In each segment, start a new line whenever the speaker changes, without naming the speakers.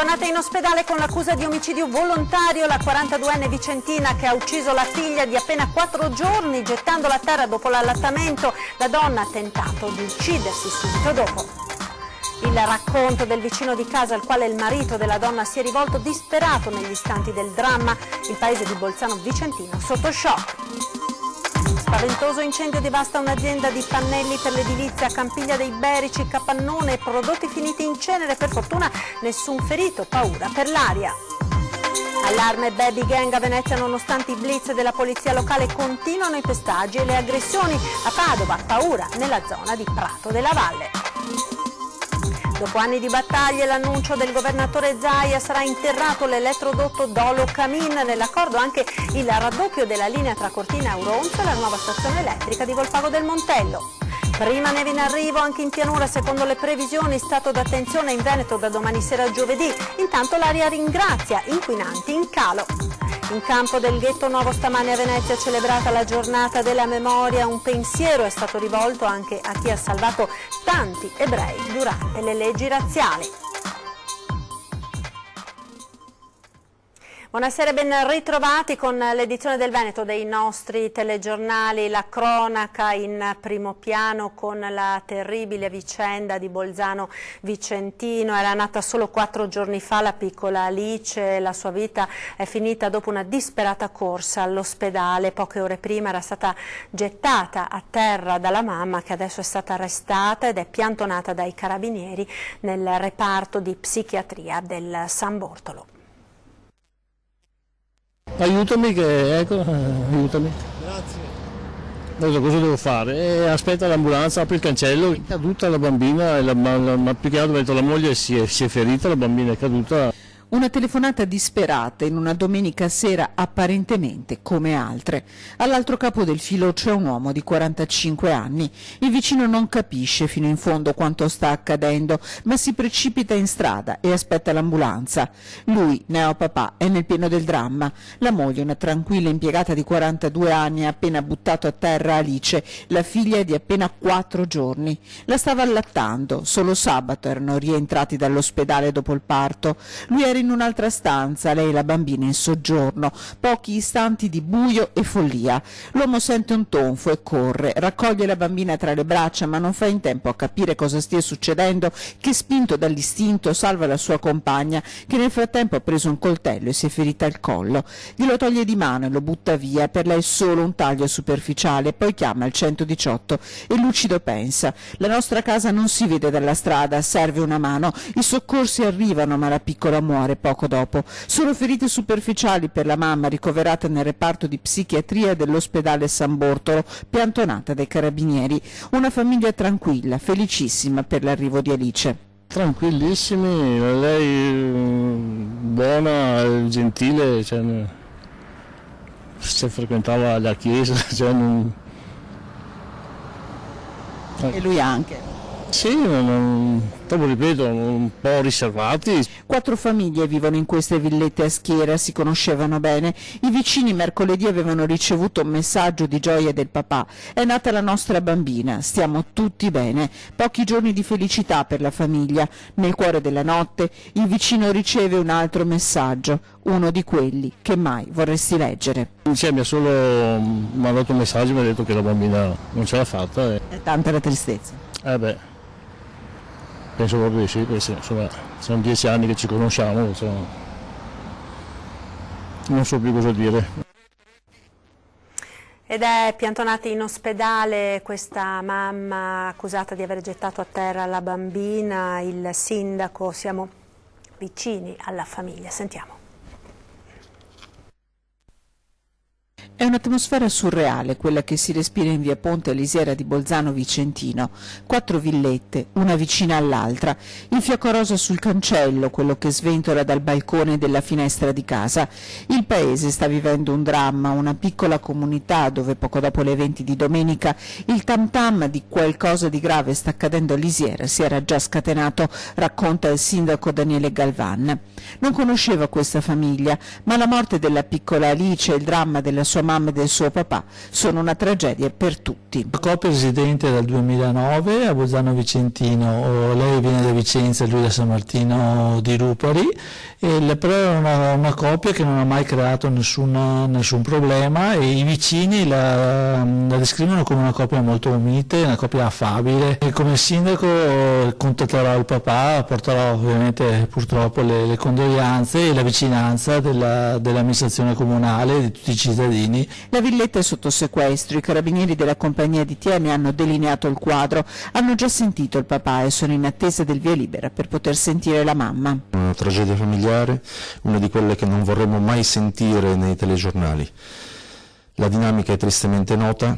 Piantonata in ospedale con l'accusa di omicidio volontario la 42enne vicentina che ha ucciso la figlia di appena 4 giorni gettandola a terra dopo l'allattamento. La donna ha tentato di uccidersi subito dopo. Il racconto del vicino di casa al quale il marito della donna si è rivolto disperato negli istanti del dramma. Il paese di Bolzano Vicentino sotto shock. Spaventoso incendio devasta un'azienda di pannelli per l'edilizia a Campiglia dei Berici, capannone e prodotti finiti in cenere. Per fortuna nessun ferito, paura per l'aria. Allarme baby gang a Venezia nonostante i blitz della polizia locale, continuano i pestaggi e le aggressioni. A Padova paura nella zona di Prato della Valle. Dopo anni di battaglie l'annuncio del governatore Zaia: sarà interrato l'elettrodotto Dolo-Camin, nell'accordo anche il raddoppio della linea tra Cortina e Auronzo e la nuova stazione elettrica di Volpago del Montello. Prima neve in arrivo anche in pianura secondo le previsioni, stato d'attenzione in Veneto da domani sera a giovedì. Intanto l'aria ringrazia, inquinanti in calo. In campo del Ghetto Nuovo stamane a Venezia celebrata la giornata della memoria, un pensiero è stato rivolto anche a chi ha salvato tanti ebrei durante le leggi razziali. Buonasera e ben ritrovati con l'edizione del Veneto dei nostri telegiornali. La cronaca in primo piano con la terribile vicenda di Bolzano Vicentino. Era nata solo 4 giorni fa la piccola Alice, la sua vita è finita dopo una disperata corsa all'ospedale. Poche ore prima era stata gettata a terra dalla mamma, che adesso è stata arrestata ed è piantonata dai carabinieri nel reparto di psichiatria del San Bortolo.
Aiutami aiutami. Grazie. Cosa devo fare? Aspetta l'ambulanza, apri il cancello, è caduta la bambina, ma più che altro la moglie si è ferita, la bambina è caduta.
Una telefonata disperata in una domenica sera apparentemente come altre. All'altro capo del filo c'è un uomo di 45 anni. Il vicino non capisce fino in fondo quanto sta accadendo, ma si precipita in strada e aspetta l'ambulanza. Lui, neopapà, è nel pieno del dramma. La moglie, una tranquilla impiegata di 42 anni, ha appena buttato a terra Alice, la figlia di appena 4 giorni. La stava allattando. Solo sabato erano rientrati dall'ospedale dopo il parto. Lui era in un'altra stanza, lei e la bambina in soggiorno. Pochi istanti di buio e follia. L'uomo sente un tonfo e corre, raccoglie la bambina tra le braccia, ma non fa in tempo a capire cosa stia succedendo che, spinto dall'istinto, salva la sua compagna, che nel frattempo ha preso un coltello e si è ferita al collo. Glielo toglie di mano e lo butta via. Per lei solo un taglio superficiale. Poi chiama il 118 e lucido pensa: la nostra casa non si vede dalla strada, serve una mano. I soccorsi arrivano, ma la piccola muore poco dopo. Solo ferite superficiali per la mamma, ricoverata nel reparto di psichiatria dell'ospedale San Bortolo, piantonata dai carabinieri. Una famiglia tranquilla, felicissima per l'arrivo di Alice.
Tranquillissimi, lei buona, gentile, se frequentava la chiesa.
E lui anche.
Sì, ripeto, un po' riservati.
4 famiglie vivono in queste villette a schiera, si conoscevano bene. I vicini mercoledì avevano ricevuto un messaggio di gioia del papà: è nata la nostra bambina, stiamo tutti bene. Pochi giorni di felicità per la famiglia. Nel cuore della notte il vicino riceve un altro messaggio, uno di quelli che mai vorresti leggere.
Mi ha solo mandato un messaggio e mi ha detto che la bambina non ce l'ha fatta.
È tanta la tristezza.
Penso proprio di sì, perché insomma, sono 10 anni che ci conosciamo, non so più cosa dire.
Ed è piantonata in ospedale questa mamma accusata di aver gettato a terra la bambina. Il sindaco: siamo vicini alla famiglia. Sentiamo.
È un'atmosfera surreale quella che si respira in via Ponte Lisiera di Bolzano Vicentino. 4 villette, una vicina all'altra. Il fiocco rosa sul cancello, quello che sventola dal balcone della finestra di casa. Il paese sta vivendo un dramma, una piccola comunità dove poco dopo le 20 di domenica il tam tam di qualcosa di grave sta accadendo a Lisiera si era già scatenato, racconta il sindaco Daniele Galvan. Non conosceva questa famiglia, ma la morte della piccola Alice e il dramma della sua madre mamma e del suo papà sono una tragedia per tutti.
La coppia residente dal 2009 a Bolzano Vicentino, lei viene da Vicenza e lui da San Martino di Rupari, però è una coppia che non ha mai creato nessun problema, e i vicini la descrivono come una coppia molto unita, una coppia affabile. E come sindaco contatterò il papà, porterò ovviamente purtroppo le condoglianze e la vicinanza dell'amministrazione comunale e di tutti i cittadini.
La villetta è sotto sequestro, i carabinieri della compagnia di TM hanno delineato il quadro, hanno già sentito il papà e sono in attesa del via libera per poter sentire la mamma.
Una tragedia familiare, una di quelle che non vorremmo mai sentire nei telegiornali. La dinamica è tristemente nota,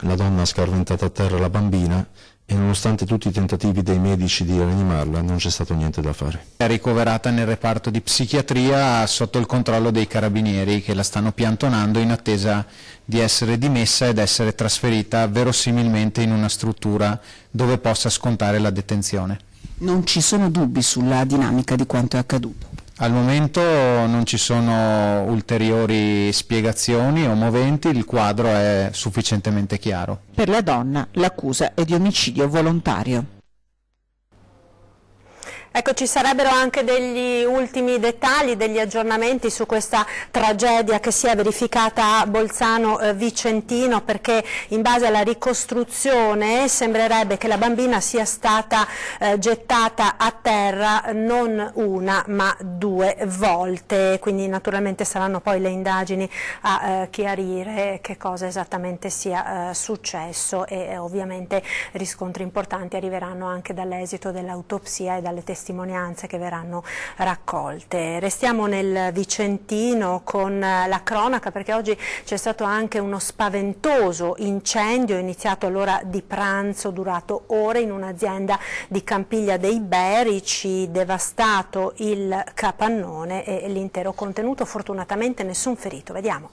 la donna ha scarventato a terra la bambina e nonostante tutti i tentativi dei medici di rianimarla non c'è stato niente da fare.
È ricoverata nel reparto di psichiatria sotto il controllo dei carabinieri che la stanno piantonando in attesa di essere dimessa ed essere trasferita verosimilmente in una struttura dove possa scontare la detenzione.
Non ci sono dubbi sulla dinamica di quanto è accaduto.
Al momento non ci sono ulteriori spiegazioni o moventi, il quadro è sufficientemente chiaro.
Per la donna l'accusa è di omicidio volontario.
Ecco, ci sarebbero anche degli ultimi dettagli, degli aggiornamenti su questa tragedia che si è verificata a Bolzano Vicentino, perché in base alla ricostruzione sembrerebbe che la bambina sia stata gettata a terra non una ma 2 volte, quindi naturalmente saranno poi le indagini a chiarire che cosa esattamente sia successo, e ovviamente riscontri importanti arriveranno anche dall'esito dell'autopsia e dalle testimonianze che verranno raccolte. Restiamo nel Vicentino con la cronaca, perché oggi c'è stato anche uno spaventoso incendio iniziato all'ora di pranzo, durato ore in un'azienda di Campiglia dei Berici, devastato il capannone e l'intero contenuto, fortunatamente nessun ferito. Vediamo.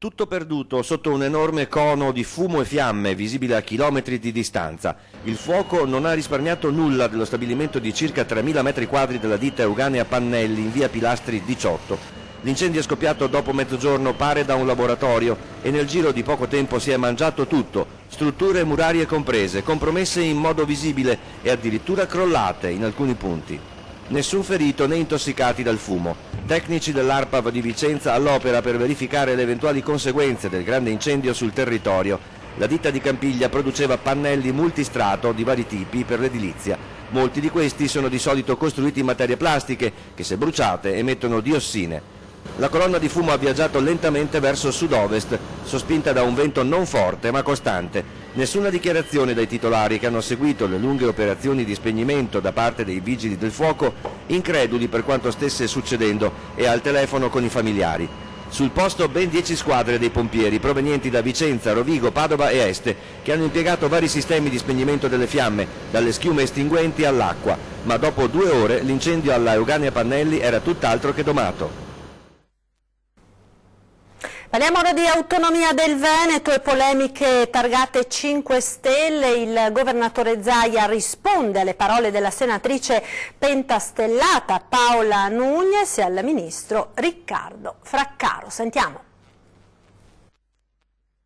Tutto perduto sotto un enorme cono di fumo e fiamme visibile a chilometri di distanza. Il fuoco non ha risparmiato nulla dello stabilimento di circa 3.000 metri quadri della ditta Euganea Pannelli in via Pilastri 18. L'incendio è scoppiato dopo mezzogiorno, pare da un laboratorio, e nel giro di poco tempo si è mangiato tutto, strutture murarie comprese, compromesse in modo visibile e addirittura crollate in alcuni punti. Nessun ferito né intossicati dal fumo. Tecnici dell'ARPAV di Vicenza all'opera per verificare le eventuali conseguenze del grande incendio sul territorio. La ditta di Campiglia produceva pannelli multistrato di vari tipi per l'edilizia. Molti di questi sono di solito costruiti in materie plastiche che, se bruciate, emettono diossine. La colonna di fumo ha viaggiato lentamente verso sud-ovest, sospinta da un vento non forte ma costante. Nessuna dichiarazione dai titolari che hanno seguito le lunghe operazioni di spegnimento da parte dei vigili del fuoco, increduli per quanto stesse succedendo, e al telefono con i familiari. Sul posto ben 10 squadre dei pompieri provenienti da Vicenza, Rovigo, Padova e Este, che hanno impiegato vari sistemi di spegnimento delle fiamme, dalle schiume estinguenti all'acqua, ma dopo 2 ore l'incendio alla Euganea Pannelli era tutt'altro che domato.
Parliamo ora di autonomia del Veneto e polemiche targate 5 Stelle. Il governatore Zaia risponde alle parole della senatrice pentastellata Paola Núñez e al ministro Riccardo Fraccaro. Sentiamo.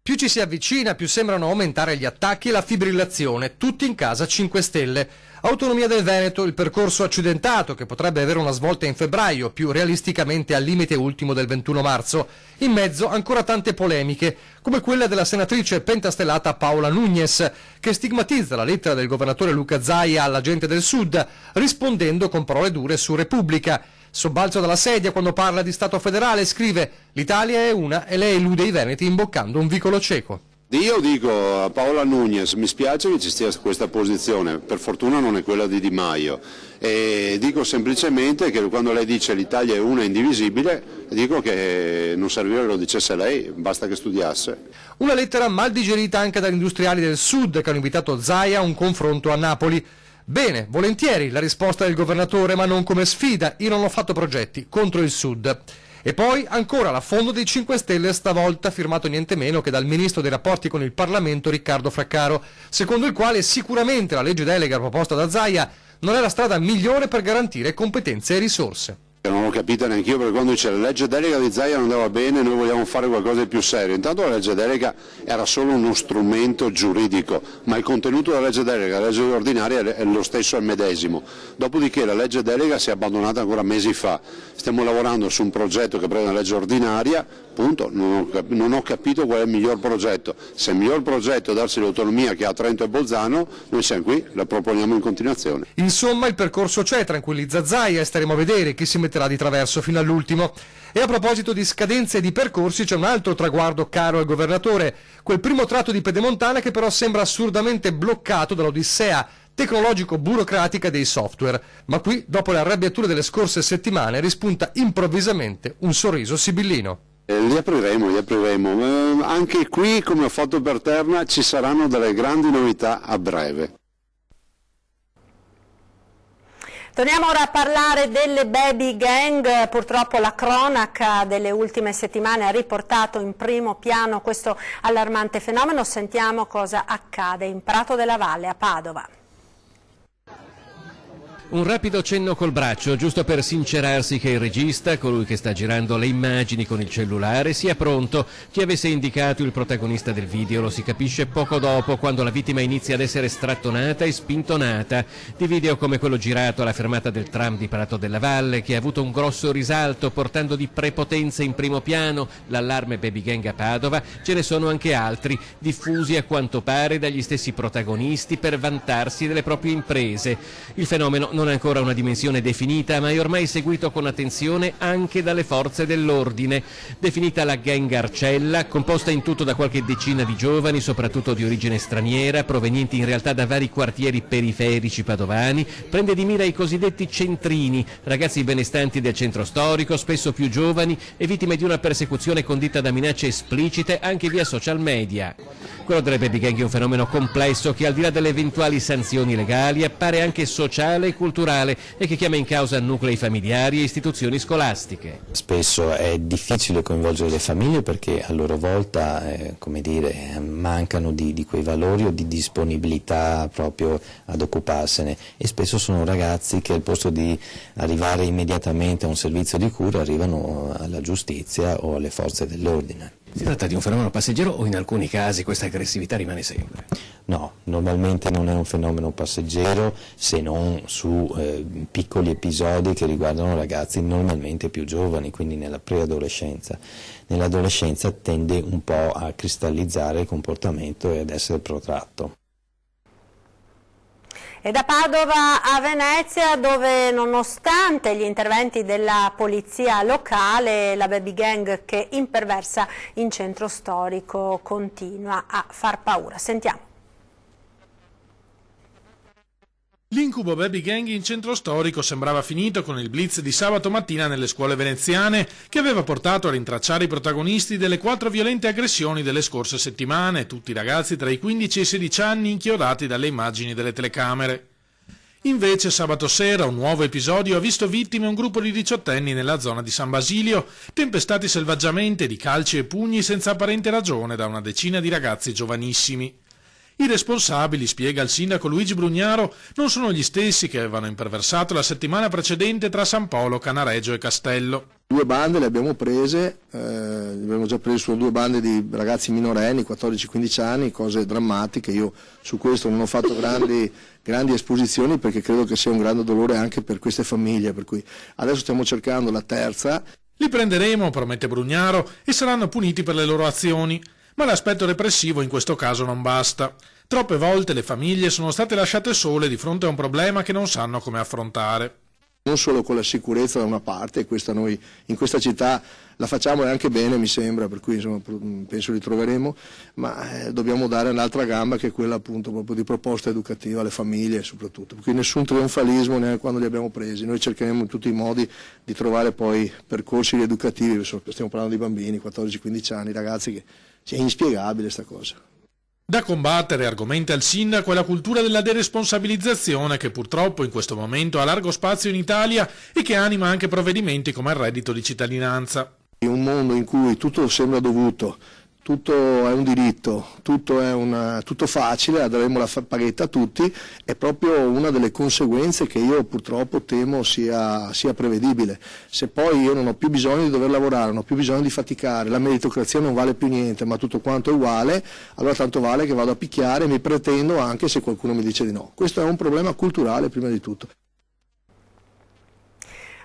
Più ci si avvicina, più sembrano aumentare gli attacchi e la fibrillazione, tutti in casa 5 Stelle. Autonomia del Veneto, il percorso accidentato che potrebbe avere una svolta in febbraio, più realisticamente al limite ultimo del 21 marzo. In mezzo ancora tante polemiche, come quella della senatrice pentastellata Paola Núñez, che stigmatizza la lettera del governatore Luca Zaia alla gente del Sud, rispondendo con parole dure su Repubblica. Sobbalzo dalla sedia quando parla di Stato federale, scrive: l'Italia è una e lei elude i veneti imboccando un vicolo cieco.
Io dico a Paola Núñez, mi spiace che ci sia questa posizione, per fortuna non è quella di Di Maio, e dico semplicemente che quando lei dice l'Italia è una e indivisibile, dico che non serviva che lo dicesse lei, basta che studiasse.
Una lettera mal digerita anche dagli industriali del Sud che hanno invitato Zaia a un confronto a Napoli. Bene, volentieri la risposta del governatore, ma non come sfida, io non ho fatto progetti contro il Sud. E poi ancora l'affondo dei 5 Stelle, stavolta firmato niente meno che dal ministro dei rapporti con il Parlamento Riccardo Fraccaro, secondo il quale sicuramente la legge delega proposta da Zaia non è la strada migliore per garantire competenze e risorse.
Non l'ho capita neanche io, perché quando dice la legge delega di Zaia non andava bene, noi vogliamo fare qualcosa di più serio. Intanto la legge delega era solo uno strumento giuridico, ma il contenuto della legge delega, la legge ordinaria è lo stesso, è il medesimo. Dopodiché la legge delega si è abbandonata ancora mesi fa. Stiamo lavorando su un progetto che prevede una legge ordinaria, appunto, non ho capito qual è il miglior progetto. Se il miglior progetto è darsi l'autonomia che ha Trento e Bolzano, noi siamo qui, la proponiamo in continuazione.
Insomma, il percorso c'è, tranquillizza Zaia, e staremo a vedere chi si metterà di traverso fino all'ultimo. E a proposito di scadenze e di percorsi, c'è un altro traguardo caro al governatore, quel primo tratto di Pedemontana che però sembra assurdamente bloccato dall'odissea tecnologico-burocratica dei software. Ma qui, dopo le arrabbiature delle scorse settimane, rispunta improvvisamente un sorriso sibillino.
Li apriremo. Anche qui, come ho fatto per Terna, ci saranno delle grandi novità a breve.
Torniamo ora a parlare delle baby gang. Purtroppo la cronaca delle ultime settimane ha riportato in primo piano questo allarmante fenomeno. Sentiamo cosa accade in Prato della Valle, a Padova.
Un rapido cenno col braccio, giusto per sincerarsi che il regista, colui che sta girando le immagini con il cellulare, sia pronto. Chi avesse indicato il protagonista del video lo si capisce poco dopo, quando la vittima inizia ad essere strattonata e spintonata. Di video come quello girato alla fermata del tram di Prato della Valle, che ha avuto un grosso risalto portando di prepotenza in primo piano l'allarme baby gang a Padova, ce ne sono anche altri, diffusi a quanto pare dagli stessi protagonisti per vantarsi delle proprie imprese. Il fenomeno non ha ancora una dimensione definita, ma è ormai seguito con attenzione anche dalle forze dell'ordine. Definita la gang Arcella, composta in tutto da qualche decina di giovani, soprattutto di origine straniera, provenienti in realtà da vari quartieri periferici padovani, prende di mira i cosiddetti centrini, ragazzi benestanti del centro storico, spesso più giovani e vittime di una persecuzione condita da minacce esplicite anche via social media. Quello delle baby gang è un fenomeno complesso che, al di là delle eventuali sanzioni legali, appare anche sociale e culturale e che chiama in causa nuclei familiari e istituzioni scolastiche.
Spesso è difficile coinvolgere le famiglie perché a loro volta mancano di quei valori o di disponibilità proprio ad occuparsene, e spesso sono ragazzi che al posto di arrivare immediatamente a un servizio di cura arrivano alla giustizia o alle forze dell'ordine.
Si tratta di un fenomeno passeggero o in alcuni casi questa aggressività rimane sempre?
No, normalmente non è un fenomeno passeggero, se non su piccoli episodi che riguardano ragazzi normalmente più giovani, quindi nella preadolescenza. Nell'adolescenza tende un po' a cristallizzare il comportamento e ad essere protratto.
E da Padova a Venezia, dove nonostante gli interventi della polizia locale, la baby gang che imperversa in centro storico continua a far paura. Sentiamo.
L'incubo baby gang in centro storico sembrava finito con il blitz di sabato mattina nelle scuole veneziane, che aveva portato a rintracciare i protagonisti delle 4 violente aggressioni delle scorse settimane, tutti ragazzi tra i 15 e i 16 anni inchiodati dalle immagini delle telecamere. Invece sabato sera un nuovo episodio ha visto vittime un gruppo di 18enni nella zona di San Basilio, tempestati selvaggiamente di calci e pugni senza apparente ragione da una decina di ragazzi giovanissimi. I responsabili, spiega il sindaco Luigi Brugnaro, non sono gli stessi che avevano imperversato la settimana precedente tra San Polo, Canareggio e Castello.
2 bande le abbiamo prese, abbiamo già preso su 2 bande di ragazzi minorenni, 14-15 anni, cose drammatiche. Io su questo non ho fatto grandi esposizioni perché credo che sia un grande dolore anche per queste famiglie, per cui adesso stiamo cercando la terza.
Li prenderemo, promette Brugnaro, e saranno puniti per le loro azioni. Ma l'aspetto repressivo in questo caso non basta. Troppe volte le famiglie sono state lasciate sole di fronte a un problema che non sanno come affrontare.
Non solo con la sicurezza da una parte, e questa noi in questa città la facciamo e anche bene mi sembra, per cui insomma, penso li troveremo, ma dobbiamo dare un'altra gamba che è quella appunto proprio di proposta educativa alle famiglie soprattutto, perché nessun trionfalismo neanche quando li abbiamo presi, noi cercheremo in tutti i modi di trovare poi percorsi educativi, stiamo parlando di bambini, 14-15 anni, ragazzi che è inspiegabile sta cosa.
Da combattere, argomenta il sindaco, è la cultura della deresponsabilizzazione che purtroppo in questo momento ha largo spazio in Italia e che anima anche provvedimenti come il reddito di cittadinanza.
In un mondo in cui tutto sembra dovuto, tutto è un diritto, tutto facile, la daremo la paghetta a tutti, è proprio una delle conseguenze che io purtroppo temo sia prevedibile. Se poi io non ho più bisogno di dover lavorare, non ho più bisogno di faticare, la meritocrazia non vale più niente, ma tutto quanto è uguale, allora tanto vale che vado a picchiare e mi pretendo anche se qualcuno mi dice di no. Questo è un problema culturale prima di tutto.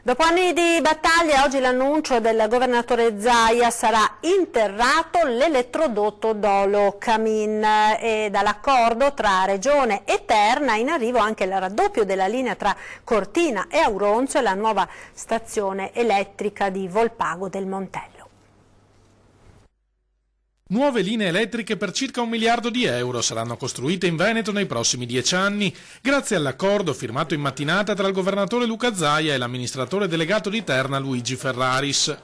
Dopo anni di battaglia, oggi l'annuncio del governatore Zaia: sarà interrato l'elettrodotto Dolo-Camin, e dall'accordo tra Regione e Terna in arrivo anche il raddoppio della linea tra Cortina e Auronzo e la nuova stazione elettrica di Volpago del Montello.
Nuove linee elettriche per circa 1 miliardo di euro saranno costruite in Veneto nei prossimi 10 anni, grazie all'accordo firmato in mattinata tra il governatore Luca Zaia e l'amministratore delegato di Terna Luigi Ferraris.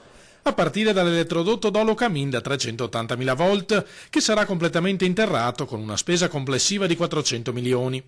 A partire dall'elettrodotto Dolo-Camin da 380.000 volt, che sarà completamente interrato con una spesa complessiva di 400 milioni.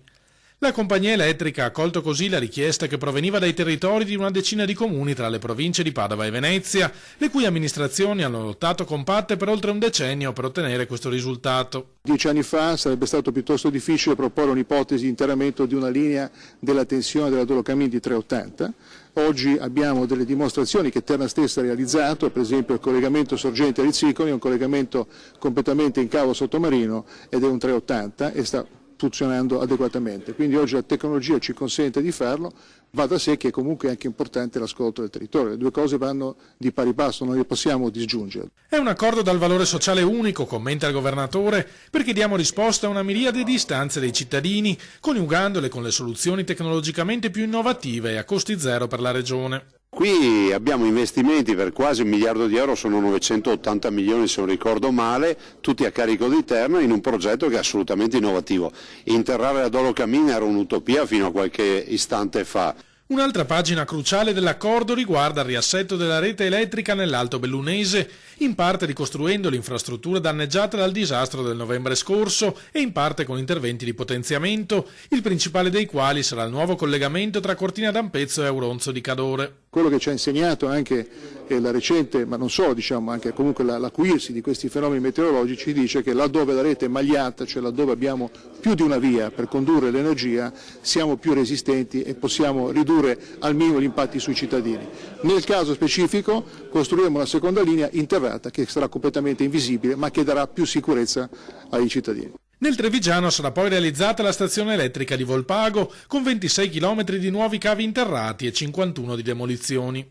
La compagnia elettrica ha accolto così la richiesta che proveniva dai territori di una decina di comuni tra le province di Padova e Venezia, le cui amministrazioni hanno lottato compatte per oltre un decennio per ottenere questo risultato.
10 anni fa sarebbe stato piuttosto difficile proporre un'ipotesi di interramento di una linea della tensione della Dolo-Camin di 380. Oggi abbiamo delle dimostrazioni che Terna stessa ha realizzato, per esempio il collegamento Sorgente-Rizziconi è un collegamento completamente in cavo sottomarino ed è un 380 e sta funzionando adeguatamente, quindi oggi la tecnologia ci consente di farlo, va da sé che comunque è anche importante l'ascolto del territorio, le due cose vanno di pari passo, non le possiamo disgiungere.
È un accordo dal valore sociale unico, commenta il governatore, perché diamo risposta a una miriade di istanze dei cittadini, coniugandole con le soluzioni tecnologicamente più innovative e a costi zero per la Regione.
Qui abbiamo investimenti per quasi 1 miliardo di euro, sono 980 milioni se non ricordo male, tutti a carico di Terna in un progetto che è assolutamente innovativo. Interrare la Dolo-Camin era un'utopia fino a qualche istante fa.
Un'altra pagina cruciale dell'accordo riguarda il riassetto della rete elettrica nell'Alto Bellunese, in parte ricostruendo l'infrastruttura danneggiata dal disastro del novembre scorso e in parte con interventi di potenziamento, il principale dei quali sarà il nuovo collegamento tra Cortina d'Ampezzo e Auronzo di Cadore.
Quello che ci ha insegnato anche la recente, ma non solo, diciamo anche comunque l'acuirsi di questi fenomeni meteorologici, dice che laddove la rete è magliata, cioè laddove abbiamo più di una via per condurre l'energia, siamo più resistenti e possiamo ridurre al minimo gli impatti sui cittadini. Nel caso specifico costruiremo una seconda linea interrata che sarà completamente invisibile ma che darà più sicurezza ai cittadini.
Nel Trevigiano sarà poi realizzata la stazione elettrica di Volpago con 26 km di nuovi cavi interrati e 51 di demolizioni.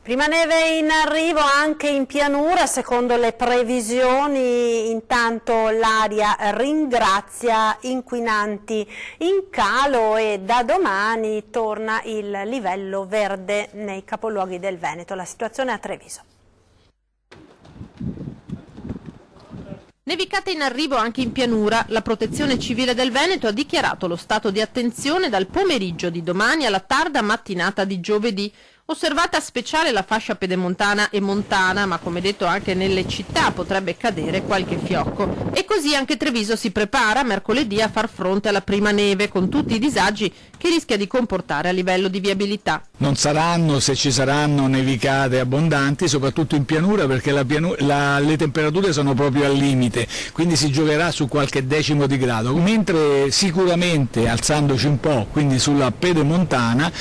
Prima neve in arrivo anche in pianura, secondo le previsioni. Intanto l'aria ringrazia, inquinanti in calo, e da domani torna il livello verde nei capoluoghi del Veneto. La situazione a Treviso.
Nevicate in arrivo anche in pianura. La Protezione Civile del Veneto ha dichiarato lo stato di attenzione dal pomeriggio di domani alla tarda mattinata di giovedì. Osservata speciale la fascia pedemontana e montana, ma come detto anche nelle città potrebbe cadere qualche fiocco. E così anche Treviso si prepara mercoledì a far fronte alla prima neve, con tutti i disagi che rischia di comportare a livello di viabilità.
Non saranno, se ci saranno, nevicate abbondanti, soprattutto in pianura, perché le temperature sono proprio al limite, quindi si giocherà su qualche decimo di grado, mentre sicuramente alzandoci un po', quindi sulla pedemontana,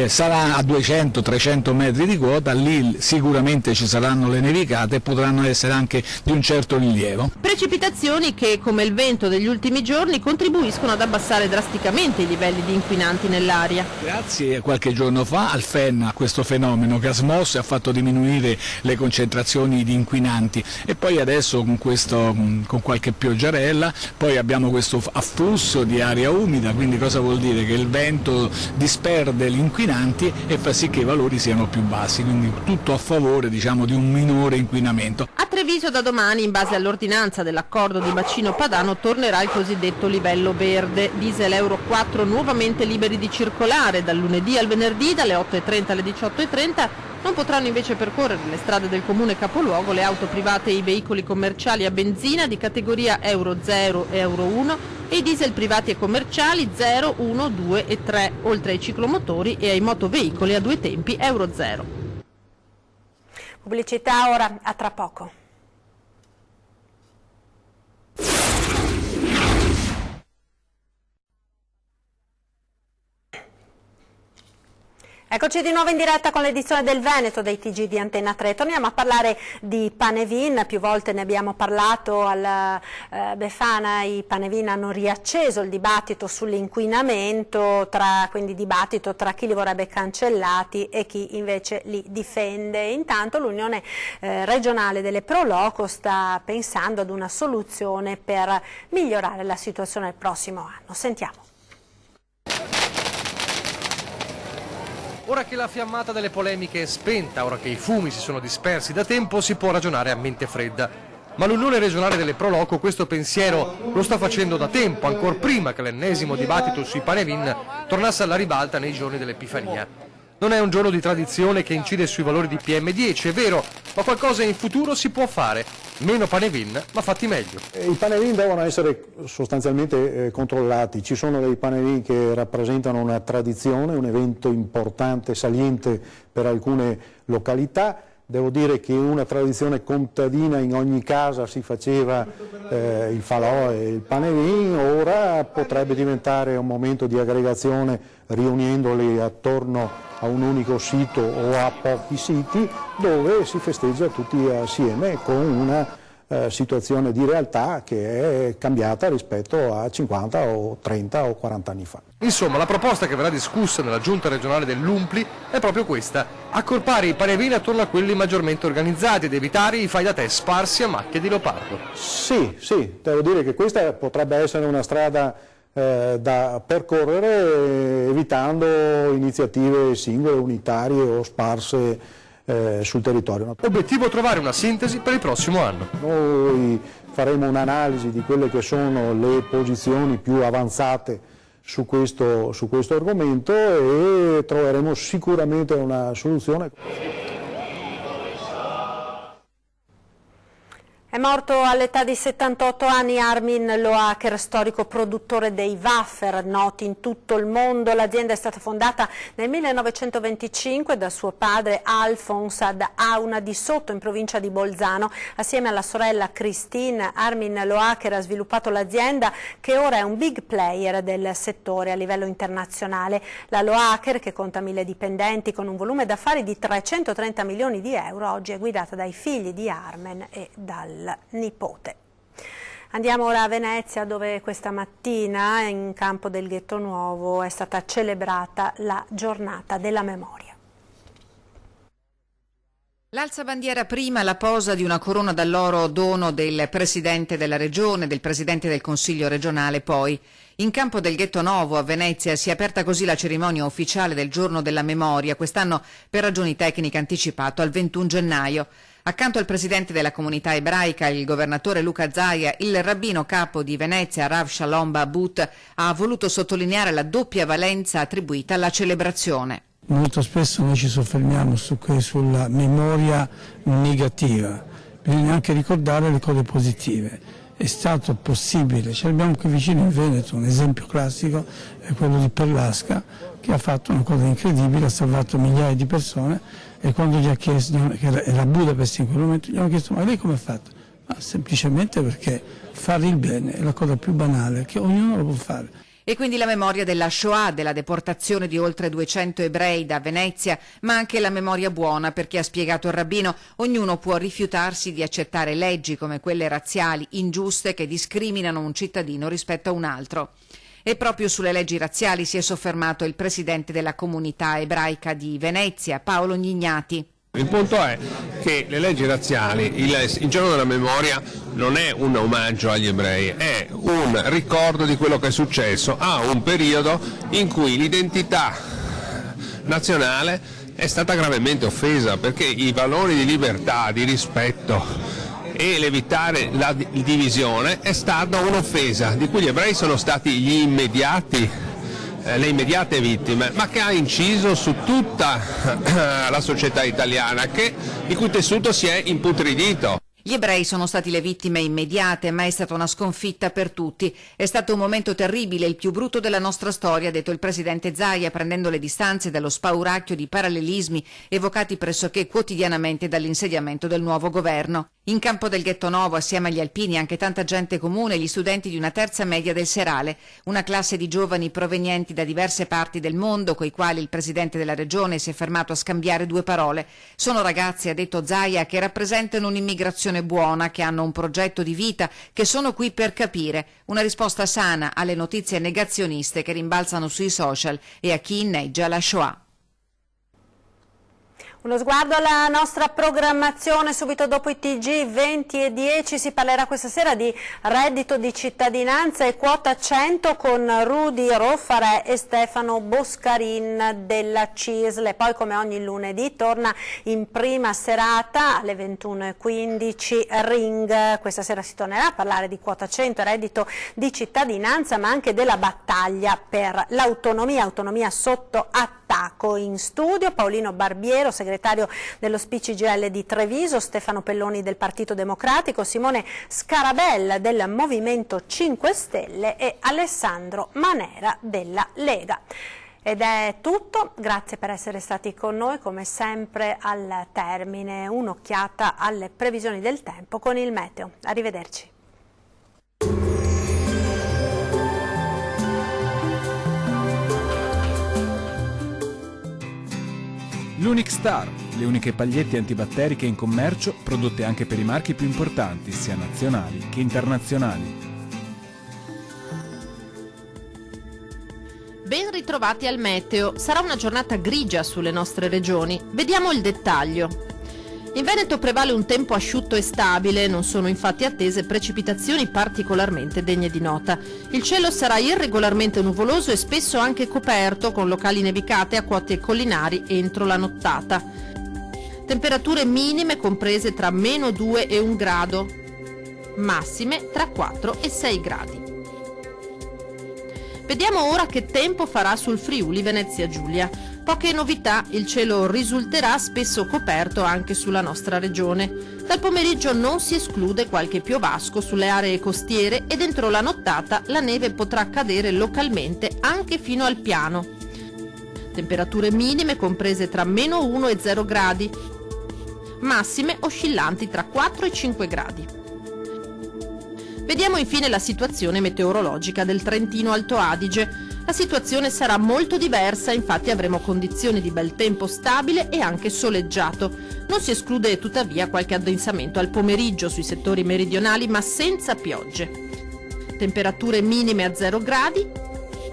sarà a 200-300 metri di quota, lì sicuramente ci saranno le nevicate e potranno essere anche di un certo rilievo.
Precipitazioni che, come il vento degli ultimi giorni, contribuiscono ad abbassare drasticamente i livelli di inquinanti nell'aria.
Grazie a qualche giorno fa al FEN, a questo fenomeno che ha smosso e ha fatto diminuire le concentrazioni di inquinanti, e poi adesso con qualche pioggiarella poi abbiamo questo afflusso di aria umida, quindi cosa vuol dire? Che il vento disperde gli inquinanti e fa sì che i valori siano più bassi, quindi tutto a favore, diciamo, di un minore inquinamento.
A Treviso da domani, in base all'ordinanza dell'accordo di bacino padano, tornerà il cosiddetto livello verde. Diesel Euro 4 nuovamente liberi di circolare dal lunedì al venerdì dalle 8:30 alle 18:30. Non potranno invece percorrere le strade del comune capoluogo le auto private e i veicoli commerciali a benzina di categoria Euro 0 e Euro 1 e i diesel privati e commerciali 0, 1, 2 e 3, oltre ai ciclomotori e ai motoveicoli a due tempi Euro 0.
Pubblicità ora, a tra poco. Eccoci di nuovo in diretta con l'edizione del Veneto dei TG di Antenna 3. Torniamo a parlare di Panevin, più volte ne abbiamo parlato alla Befana. I Panevin hanno riacceso il dibattito sull'inquinamento, quindi dibattito tra chi li vorrebbe cancellati e chi invece li difende. Intanto l'Unione regionale delle Pro Loco sta pensando ad una soluzione per migliorare la situazione il prossimo anno. Sentiamo.
Ora che la fiammata delle polemiche è spenta, ora che i fumi si sono dispersi da tempo, si può ragionare a mente fredda. Ma l'Unione regionale delle Pro Loco questo pensiero lo sta facendo da tempo, ancor prima che l'ennesimo dibattito sui Panevin tornasse alla ribalta nei giorni dell'Epifania. Non è un giorno di tradizione che incide sui valori di PM10, è vero, ma qualcosa in futuro si può fare. Meno Panevin, ma fatti meglio.
I Panevin devono essere sostanzialmente controllati. Ci sono dei Panevin che rappresentano una tradizione, un evento importante, saliente per alcune località. Devo dire che una tradizione contadina, in ogni casa si faceva il falò e il Panevin, ora potrebbe diventare un momento di aggregazione riunendoli attorno a un unico sito o a pochi siti dove si festeggia tutti assieme con una situazione di realtà che è cambiata rispetto a 50 o 30 o 40 anni fa.
Insomma, la proposta che verrà discussa nella giunta regionale dell'Umpli è proprio questa: accorpare i Panevin attorno a quelli maggiormente organizzati ed evitare i fai da te sparsi a macchie di leopardo.
Sì, devo dire che questa potrebbe essere una strada da percorrere, evitando iniziative singole, unitarie o sparse sul territorio.
Obiettivo: trovare una sintesi per il prossimo anno.
Noi faremo un'analisi di quelle che sono le posizioni più avanzate su questo argomento e troveremo sicuramente una soluzione.
È morto all'età di 78 anni Armin Loacker, storico produttore dei wafer noti in tutto il mondo. L'azienda è stata fondata nel 1925 da suo padre Alphonse ad Auna di Sotto, in provincia di Bolzano. Assieme alla sorella Christine, Armin Loacker ha sviluppato l'azienda che ora è un big player del settore a livello internazionale. La Loacker, che conta 1000 dipendenti con un volume d'affari di 330 milioni di euro, oggi è guidata dai figli di Armin e dal nipote. Andiamo ora a Venezia, dove questa mattina in campo del Ghetto Nuovo è stata celebrata la giornata della memoria.
L'alzabandiera prima, la posa di una corona d'alloro dono del Presidente della Regione, del Presidente del Consiglio regionale poi. In campo del Ghetto Nuovo a Venezia si è aperta così la cerimonia ufficiale del Giorno della Memoria, quest'anno per ragioni tecniche anticipato al 21 gennaio. Accanto al presidente della comunità ebraica, il governatore Luca Zaia, il rabbino capo di Venezia, Rav Shalom Babut, ha voluto sottolineare la doppia valenza attribuita alla celebrazione.
Molto spesso noi ci soffermiamo sulla memoria negativa, bisogna anche ricordare le cose positive. È stato possibile, ce l'abbiamo qui vicino in Veneto, un esempio classico è quello di Perlasca, che ha fatto una cosa incredibile, ha salvato migliaia di persone, e quando gli ha chiesto, che era Budapest in quel momento, gli hanno chiesto: ma lei come ha fatto? Ma semplicemente perché fare il bene è la cosa più banale, che ognuno lo può fare.
E quindi la memoria della Shoah, della deportazione di oltre 200 ebrei da Venezia, ma anche la memoria buona, perché ha spiegato il rabbino, ognuno può rifiutarsi di accettare leggi come quelle razziali ingiuste che discriminano un cittadino rispetto a un altro. E proprio sulle leggi razziali si è soffermato il presidente della comunità ebraica di Venezia, Paolo Gnignati.
Il punto è che le leggi razziali, il giorno della memoria, non è un omaggio agli ebrei, è un ricordo di quello che è successo a un periodo in cui l'identità nazionale è stata gravemente offesa, perché i valori di libertà, di rispetto e l'evitare la divisione è stata un'offesa di cui gli ebrei sono stati le immediate vittime, ma che ha inciso su tutta la società italiana, il cui tessuto si è imputridito.
Gli ebrei sono stati le vittime immediate, ma è stata una sconfitta per tutti. È stato un momento terribile, il più brutto della nostra storia, ha detto il presidente Zaia, prendendo le distanze dallo spauracchio di parallelismi evocati pressoché quotidianamente dall'insediamento del nuovo governo. In campo del Ghetto Novo, assieme agli alpini, anche tanta gente comune, gli studenti di una terza media del Serale, una classe di giovani provenienti da diverse parti del mondo, coi quali il presidente della regione si è fermato a scambiare 2 parole. Sono ragazzi, ha detto Zaia, che rappresentano un'immigrazione buona, che hanno un progetto di vita, che sono qui per capire. Una risposta sana alle notizie negazioniste che rimbalzano sui social e a chi inneggia la Shoah.
Uno sguardo alla nostra programmazione subito dopo i TG 20:10. Si parlerà questa sera di reddito di cittadinanza e quota 100 con Rudy Roffare e Stefano Boscarin della CISL. Poi, come ogni lunedì, torna in prima serata alle 21:15 Ring. Questa sera si tornerà a parlare di quota 100 e reddito di cittadinanza, ma anche della battaglia per l'autonomia, autonomia sotto attacco. In studio Paolino Barbiero, segretario dello SPI-CGIL di Treviso, Stefano Pelloni del Partito Democratico, Simone Scarabella del Movimento 5 Stelle e Alessandro Manera della Lega. Ed è tutto, grazie per essere stati con noi, come sempre al termine un'occhiata alle previsioni del tempo con il meteo. Arrivederci.
L'Unic Star, le uniche pagliette antibatteriche in commercio, prodotte anche per i marchi più importanti, sia nazionali che internazionali.
Ben ritrovati al meteo. Sarà una giornata grigia sulle nostre regioni. Vediamo il dettaglio. In Veneto prevale un tempo asciutto e stabile, non sono infatti attese precipitazioni particolarmente degne di nota. Il cielo sarà irregolarmente nuvoloso e spesso anche coperto, con locali nevicate a quote collinari entro la nottata. Temperature minime comprese tra -2 e 1 grado, massime tra 4 e 6 gradi. Vediamo ora che tempo farà sul Friuli Venezia Giulia. Poche novità, il cielo risulterà spesso coperto anche sulla nostra regione. Dal pomeriggio non si esclude qualche piovasco sulle aree costiere e dentro la nottata la neve potrà cadere localmente anche fino al piano. Temperature minime comprese tra -1 e 0 gradi, massime oscillanti tra 4 e 5 gradi. Vediamo infine la situazione meteorologica del Trentino Alto Adige. La situazione sarà molto diversa, infatti avremo condizioni di bel tempo stabile e anche soleggiato. Non si esclude tuttavia qualche addensamento al pomeriggio sui settori meridionali, ma senza piogge. Temperature minime a 0 gradi,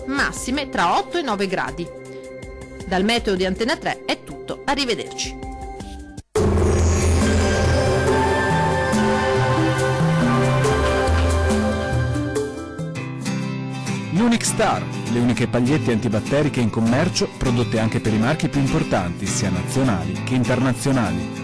massime tra 8 e 9 gradi. Dal meteo di Antena 3 è tutto, arrivederci.
L'Unic Star, le uniche pagliette antibatteriche in commercio, prodotte anche per i marchi più importanti, sia nazionali che internazionali.